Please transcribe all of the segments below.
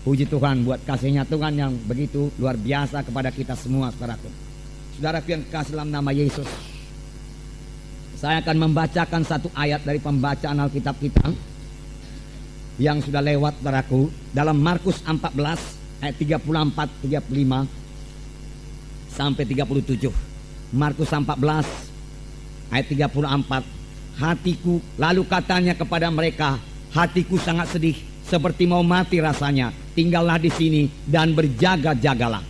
Puji Tuhan buat kasihnya Tuhan yang begitu luar biasa kepada kita semua, saudaraku. Saudaraku yang kasih dalam nama Yesus, saya akan membacakan satu ayat dari pembacaan Alkitab kita yang sudah lewat, saudaraku, dalam Markus 14 ayat 34, 35 sampai 37. Markus 14 ayat 34. Hatiku, lalu katanya kepada mereka, hatiku sangat sedih, seperti mau mati rasanya. Tinggallah di sini dan berjaga-jagalah.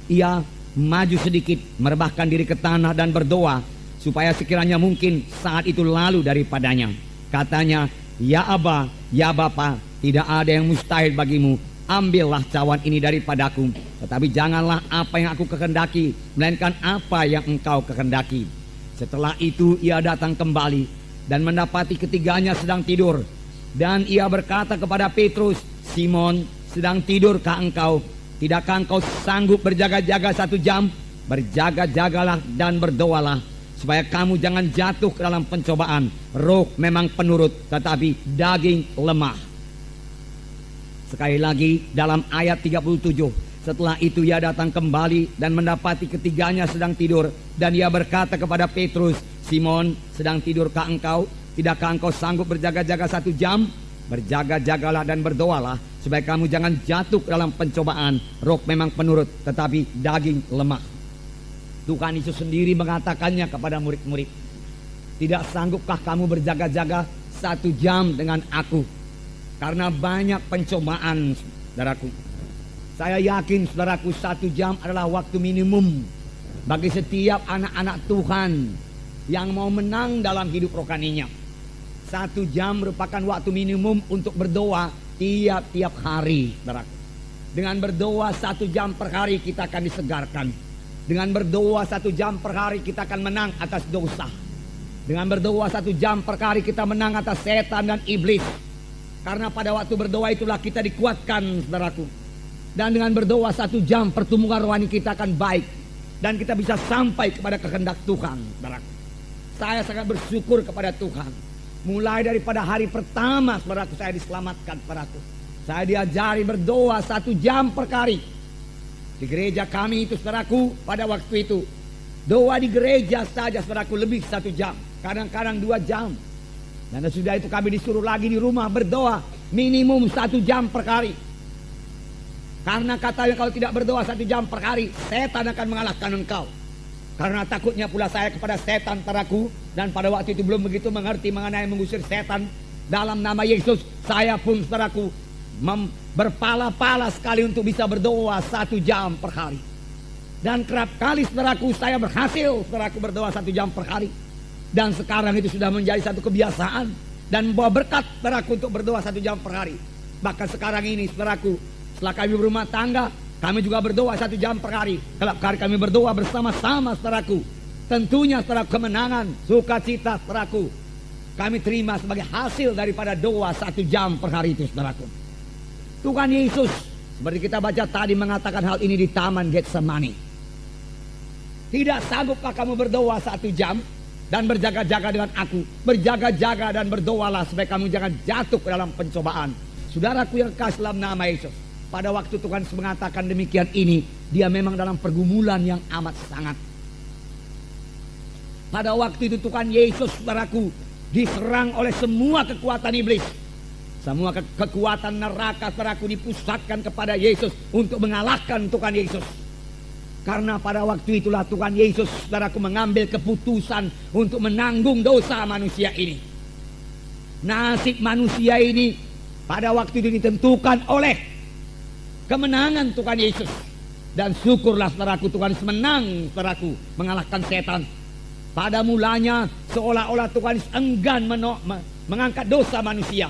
Ia maju sedikit, merebahkan diri ke tanah dan berdoa, supaya sekiranya mungkin saat itu lalu daripadanya. Katanya, ya Aba, ya Bapa, tidak ada yang mustahil bagimu. Ambillah cawan ini daripadaku, tetapi janganlah apa yang aku kehendaki, melainkan apa yang engkau kehendaki. Setelah itu ia datang kembali dan mendapati ketiganya sedang tidur. Dan ia berkata kepada Petrus, Simon, sedang tidurkah engkau? Tidakkah engkau sanggup berjaga-jaga 1 jam? Berjaga-jagalah dan berdoalah, supaya kamu jangan jatuh ke dalam pencobaan. Roh memang penurut, tetapi daging lemah. Sekali lagi dalam ayat 37. Setelah itu ia datang kembali dan mendapati ketiganya sedang tidur. Dan ia berkata kepada Petrus, Simon, sedang tidurkah engkau? Tidakkah engkau sanggup berjaga-jaga 1 jam? Berjaga-jagalah dan berdoalah, supaya kamu jangan jatuh ke dalam pencobaan. Roh memang penurut, tetapi daging lemah. Tuhan Yesus sendiri mengatakannya kepada murid-murid, tidak sanggupkah kamu berjaga-jaga 1 jam dengan aku? Karena banyak pencobaan, saudaraku. Saya yakin, saudaraku, 1 jam adalah waktu minimum bagi setiap anak-anak Tuhan yang mau menang dalam hidup rohaninya. 1 jam merupakan waktu minimum untuk berdoa tiap-tiap hari, saudaraku. Dengan berdoa 1 jam per hari kita akan disegarkan. Dengan berdoa 1 jam per hari kita akan menang atas dosa. Dengan berdoa 1 jam per hari kita menang atas setan dan iblis. Karena pada waktu berdoa itulah kita dikuatkan, saudaraku. Dan dengan berdoa 1 jam pertumbuhan rohani kita akan baik. Dan kita bisa sampai kepada kehendak Tuhan, saudaraku. Saya sangat bersyukur kepada Tuhan. Mulai daripada hari pertama, saudaraku, saya diselamatkan, saudaraku. Saya diajari berdoa 1 jam per hari. Di gereja kami itu, saudaraku, pada waktu itu doa di gereja saja, saudaraku, lebih 1 jam, kadang-kadang 2 jam. Dan sudah itu kami disuruh lagi di rumah berdoa minimum 1 jam per hari. Karena katanya kalau tidak berdoa 1 jam per hari, setan akan mengalahkan engkau. Karena takutnya pula saya kepada setan, saudaraku, dan pada waktu itu belum begitu mengerti mengenai mengusir setan. Dalam nama Yesus, saya pun, saudaraku, berpala-pala sekali untuk bisa berdoa 1 jam per hari. Dan kerap kali, saudaraku, saya berhasil, saudaraku, berdoa 1 jam per hari. Dan sekarang itu sudah menjadi satu kebiasaan dan membawa berkat, saudaraku, untuk berdoa 1 jam per hari. Bahkan sekarang ini, saudaraku, setelah kami berumah tangga, kami juga berdoa 1 jam per hari. Kalau hari kami berdoa bersama-sama, saudaraku, tentunya, saudaraku, kemenangan, sukacita, saudaraku, kami terima sebagai hasil daripada doa 1 jam per hari itu, saudaraku. Tuhan Yesus, seperti kita baca tadi, mengatakan hal ini di Taman Getsemani. Tidak sanggupkah kamu berdoa 1 jam? Dan berjaga-jaga dengan aku. Berjaga-jaga dan berdoalah, supaya kamu jangan jatuh ke dalam pencobaan. Saudaraku yang kasih dalam nama Yesus, pada waktu Tuhan mengatakan demikian ini, dia memang dalam pergumulan yang amat sangat. Pada waktu itu Tuhan Yesus, saudaraku, diserang oleh semua kekuatan iblis. Semua kekuatan neraka, saudaraku, dipusatkan kepada Yesus untuk mengalahkan Tuhan Yesus. Karena pada waktu itulah Tuhan Yesus, saudaraku, mengambil keputusan untuk menanggung dosa manusia ini. Nasib manusia ini pada waktu itu ditentukan oleh kemenangan Tuhan Yesus. Dan syukurlah, saudaraku, Tuhan Yesus menang, saudaraku, mengalahkan setan. Pada mulanya seolah-olah Tuhan Yesus enggan mengangkat dosa manusia.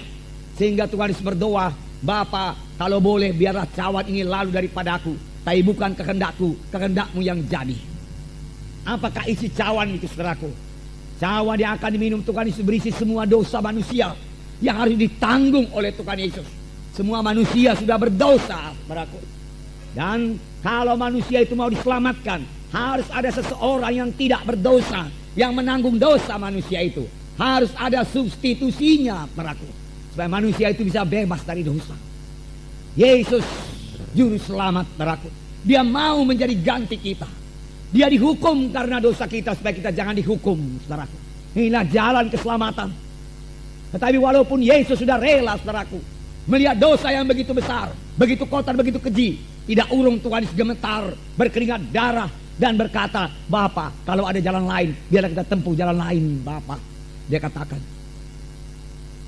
Sehingga Tuhan Yesus berdoa, Bapa, kalau boleh biarlah cawan ini lalu daripadaku, tapi bukan kehendakku, kehendakmu yang jadi. Apakah isi cawan itu, saudaraku? Cawan yang akan diminum Tuhan Yesus berisi semua dosa manusia yang harus ditanggung oleh Tuhan Yesus. Semua manusia sudah berdosa, saudaraku. Dan kalau manusia itu mau diselamatkan, harus ada seseorang yang tidak berdosa yang menanggung dosa manusia itu. Harus ada substitusinya, saudaraku, supaya manusia itu bisa bebas dari dosa. Yesus juru selamat, saudaraku. Dia mau menjadi ganti kita. Dia dihukum karena dosa kita supaya kita jangan dihukum, saudaraku. Inilah jalan keselamatan. Tetapi walaupun Yesus sudah rela, saudaraku, melihat dosa yang begitu besar, begitu kotor, begitu keji, tidak urung Tuhan Yesus gemetar, berkeringat darah, dan berkata, Bapa, kalau ada jalan lain, biarlah kita tempuh jalan lain, Bapa. Dia katakan,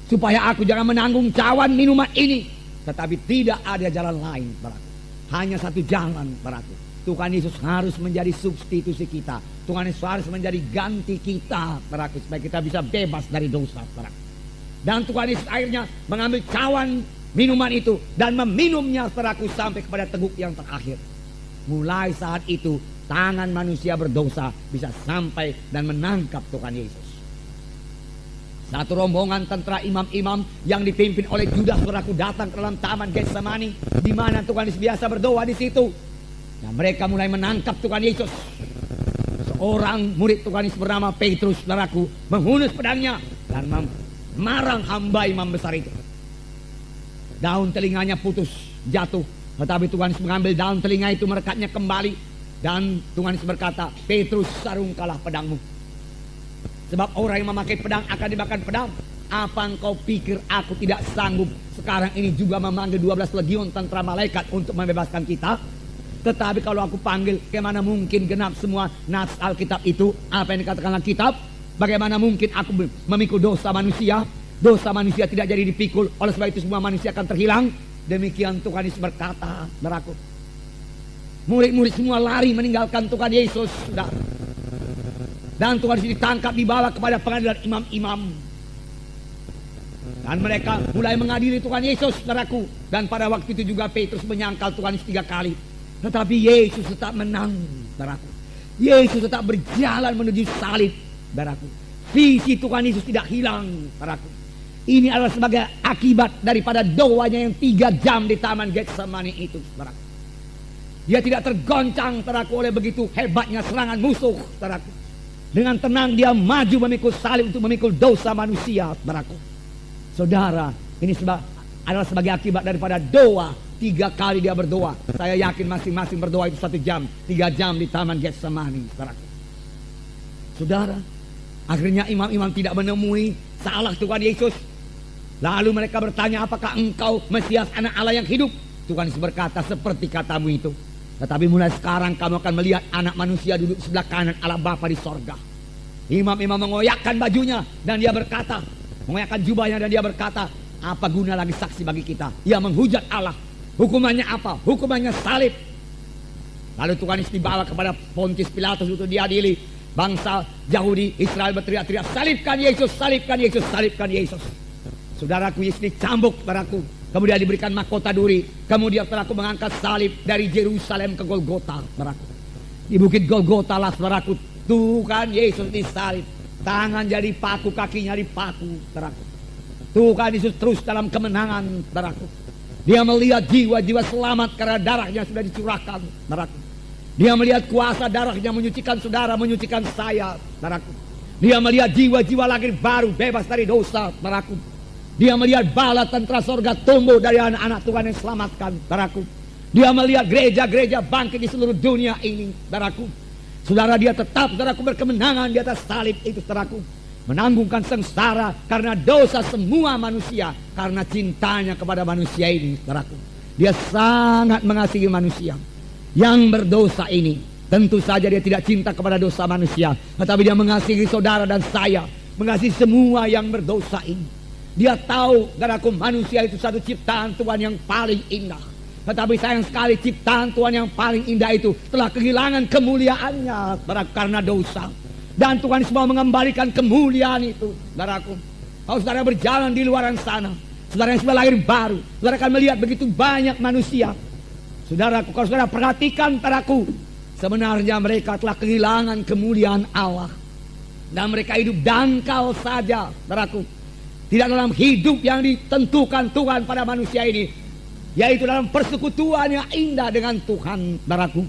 supaya aku jangan menanggung cawan minuman ini, tetapi tidak ada jalan lain, saudaraku. Hanya satu jalan, saudaraku. Tuhan Yesus harus menjadi substitusi kita. Tuhan Yesus harus menjadi ganti kita, saudaraku, supaya kita bisa bebas dari dosa, saudaraku. Dan Tuhan Yesus akhirnya mengambil cawan minuman itu dan meminumnya, saudaraku, sampai kepada teguk yang terakhir. Mulai saat itu tangan manusia berdosa bisa sampai dan menangkap Tuhan Yesus. Satu rombongan tentara imam-imam yang dipimpin oleh Judas, saudaraku, datang ke dalam taman Getsemani, di mana Tuhan Yesus biasa berdoa di situ. Dan mereka mulai menangkap Tuhan Yesus. Seorang murid Tuhan Yesus bernama Petrus, saudaraku, menghunus pedangnya dan memarang hamba imam besar itu. Daun telinganya putus, jatuh. Tetapi Tuhan Yesus mengambil daun telinga itu, merekatnya kembali. Dan Tuhan Yesus berkata, Petrus, sarungkanlah pedangmu. Sebab orang yang memakai pedang akan dimakan pedang. Apa engkau pikir aku tidak sanggup sekarang ini juga memanggil 12 legiun tentara malaikat untuk membebaskan kita? Tetapi kalau aku panggil, bagaimana mungkin genap semua nas Alkitab itu? Apa yang dikatakan Alkitab? Bagaimana mungkin aku memikul dosa manusia? Dosa manusia tidak jadi dipikul, oleh sebab itu semua manusia akan terhilang. Demikian Tuhan Yesus berkata, saudaraku. Murid-murid semua lari meninggalkan Tuhan Yesus, saudara. Dan Tuhan Yesus ditangkap, dibawa kepada pengadilan imam-imam. Dan mereka mulai mengadili Tuhan Yesus, saudaraku. Dan pada waktu itu juga Petrus menyangkal Tuhan Yesus 3 kali. Tetapi Yesus tetap menang, saudaraku. Yesus tetap berjalan menuju salib, saudaraku. Visi Tuhan Yesus tidak hilang, saudaraku. Ini adalah sebagai akibat daripada doanya yang 3 jam di taman Getsemani itu, saudaraku. Dia tidak tergoncang, saudaraku, oleh begitu hebatnya serangan musuh, saudaraku. Dengan tenang dia maju memikul salib untuk memikul dosa manusia, saudaraku. Saudara, ini adalah sebagai akibat daripada doa. 3 kali dia berdoa. Saya yakin masing-masing berdoa itu 1 jam, 3 jam di taman Getsemani, saudaraku. Saudara, akhirnya imam-imam tidak menemui salah Tuhan Yesus. Lalu mereka bertanya, apakah engkau Mesias, anak Allah yang hidup? Tuhan Yesus berkata, seperti katamu itu. Tetapi mulai sekarang kamu akan melihat anak manusia duduk sebelah kanan Allah Bapa di sorga. Imam-imam mengoyakkan bajunya dan dia berkata, mengoyakkan jubahnya dan dia berkata, apa guna lagi saksi bagi kita? Ia menghujat Allah. Hukumannya apa? Hukumannya salib. Lalu Tuhan Yesus dibawa kepada Pontius Pilatus untuk diadili. Bangsa Yahudi Israel berteriak-teriak, salibkan Yesus, salibkan Yesus, salibkan Yesus. Saudaraku, Yesus dicambuk, saudaraku. Kemudian diberikan mahkota duri. Kemudian saudaraku mengangkat salib dari Yerusalem ke Golgota, saudaraku. Di bukit Golgota lah, saudaraku, Tuhan Yesus disalib. Tangan jadi paku, kakinya dipaku, saudaraku. Tuhan Yesus terus dalam kemenangan, saudaraku. Dia melihat jiwa-jiwa selamat karena darahnya sudah dicurahkan, saudaraku. Dia melihat kuasa darahnya menyucikan saudara, menyucikan saya, saudaraku. Dia melihat jiwa-jiwa lahir baru, bebas dari dosa, saudaraku. Dia melihat bala tentara sorga tumbuh dari anak-anak Tuhan yang selamatkan, saudaraku. Dia melihat gereja-gereja bangkit di seluruh dunia ini, saudaraku. Saudara, dia tetap, saudaraku, berkemenangan di atas salib itu, saudaraku. Menanggungkan sengsara karena dosa semua manusia, karena cintanya kepada manusia ini, saudaraku. Dia sangat mengasihi manusia yang berdosa ini. Tentu saja dia tidak cinta kepada dosa manusia, tetapi dia mengasihi saudara dan saya, mengasihi semua yang berdosa ini. Dia tahu, saudaraku, manusia itu satu ciptaan Tuhan yang paling indah. Tetapi sayang sekali ciptaan Tuhan yang paling indah itu telah kehilangan kemuliaannya, saudaraku, karena dosa. Dan Tuhan semua mengembalikan kemuliaan itu, saudaraku. Kalau saudara berjalan di luaran sana, saudara yang sudah lahir baru, saudara akan melihat begitu banyak manusia. Saudaraku, kalau saudara perhatikan, saudaraku, sebenarnya mereka telah kehilangan kemuliaan Allah. Dan mereka hidup dangkal saja, saudaraku. Tidak dalam hidup yang ditentukan Tuhan pada manusia ini, yaitu dalam persekutuan yang indah dengan Tuhan, saudaraku.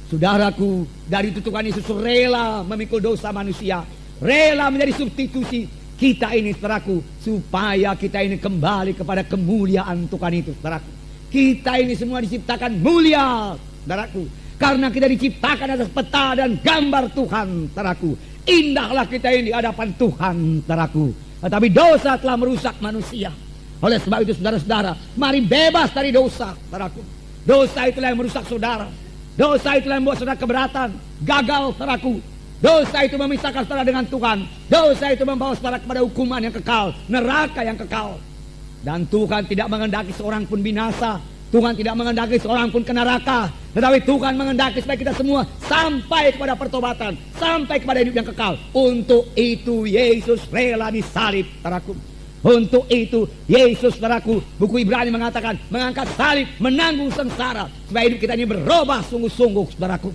Saudaraku, dari itu Tuhan Yesus rela memikul dosa manusia, rela menjadi substitusi kita ini, saudaraku, supaya kita ini kembali kepada kemuliaan Tuhan itu, saudaraku. Kita ini semua diciptakan mulia, saudaraku. Karena kita diciptakan atas peta dan gambar Tuhan, saudaraku. Indahlah kita ini di hadapan Tuhan, saudaraku. Tetapi dosa telah merusak manusia. Oleh sebab itu saudara-saudara, mari bebas dari dosa, saudaraku. Dosa itulah yang merusak saudara. Dosa itulah yang membuat saudara keberatan, gagal, saudaraku. Dosa itu memisahkan saudara dengan Tuhan. Dosa itu membawa saudara kepada hukuman yang kekal, neraka yang kekal. Dan Tuhan tidak menghendaki seorang pun binasa. Tuhan tidak menghendaki seorang pun ke neraka. Tetapi Tuhan menghendaki supaya kita semua sampai kepada pertobatan, sampai kepada hidup yang kekal. Untuk itu Yesus rela disalib, saudaraku. Untuk itu Yesus, saudaraku, buku Ibrani mengatakan mengangkat salib, menanggung sengsara, supaya hidup kita ini berubah sungguh-sungguh, saudaraku.